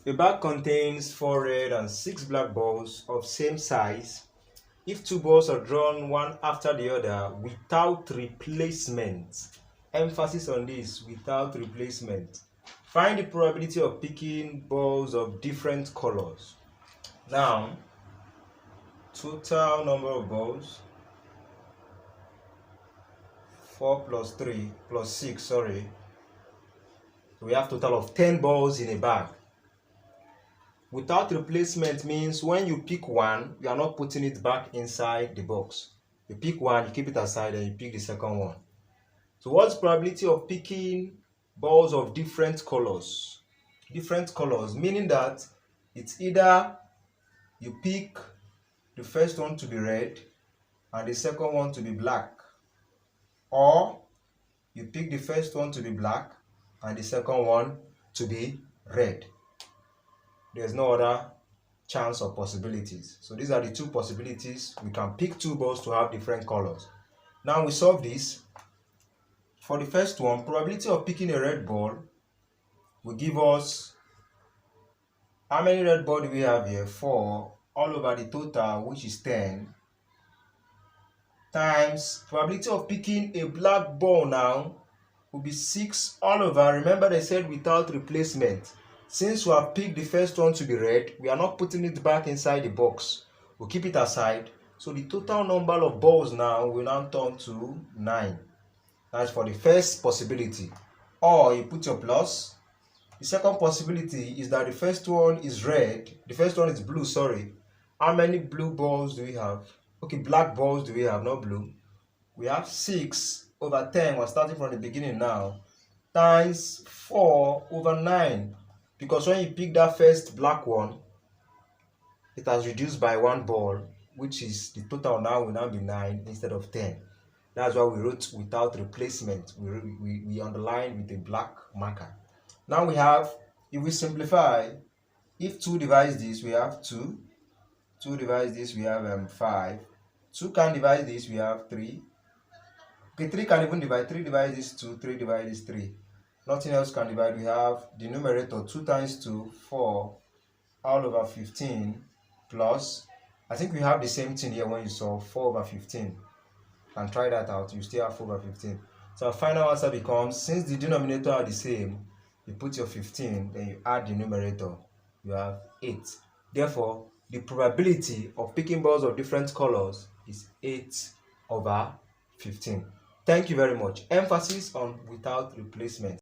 A bag contains 4 red and 6 black balls of same size. If 2 balls are drawn one after the other without replacement, emphasis on this, without replacement, find the probability of picking balls of different colors. Now, total number of balls, 4 plus 3 plus 6, sorry. So we have total of 10 balls in a bag. Without replacement means when you pick one, you are not putting it back inside the box. You pick one, you keep it aside, and you pick the second one. So what's the probability of picking balls of different colors? Different colors, meaning that it's either you pick the first one to be red and the second one to be black, or you pick the first one to be black and the second one to be red. There's no other chance or possibilities. So these are the two possibilities. We can pick 2 balls to have different colors. Now we solve this. For the first one, probability of picking a red ball will give us, how many red balls do we have here? 4 all over the total, which is 10, times probability of picking a black ball now will be 6 all over. Remember they said without replacement. Since we have picked the first one to be red, we are not putting it back inside the box. We'll keep it aside. So the total number of balls now will now turn to 9. That's for the first possibility. Or you put your plus. The second possibility is that the first one is red. The first one is blue, sorry. How many blue balls do we have? Okay, black balls do we have, not blue. We have 6 over 10. We're starting from the beginning now. Times 4 over 9. Because when you pick that first black one, it has reduced by 1 ball, which is the total now will now be 9 instead of 10. That's why we wrote without replacement. We underlined with a black marker. Now we have, if we simplify, if 2 divides this, we have 2. 2 divides this, we have 5. 2 can divide this, we have 3. Okay, 3 can even divide. 3 divides this 2, 3 divides this 3. Nothing else can divide. We have the numerator 2 times 2, 4 all over 15 plus, I think we have the same thing here when you solve 4 over 15. And try that out, you still have 4 over 15. So our final answer becomes, since the denominator are the same, you put your 15, then you add the numerator, you have 8. Therefore, the probability of picking balls of different colors is 8 over 15. Thank you very much. Emphasis on without replacement.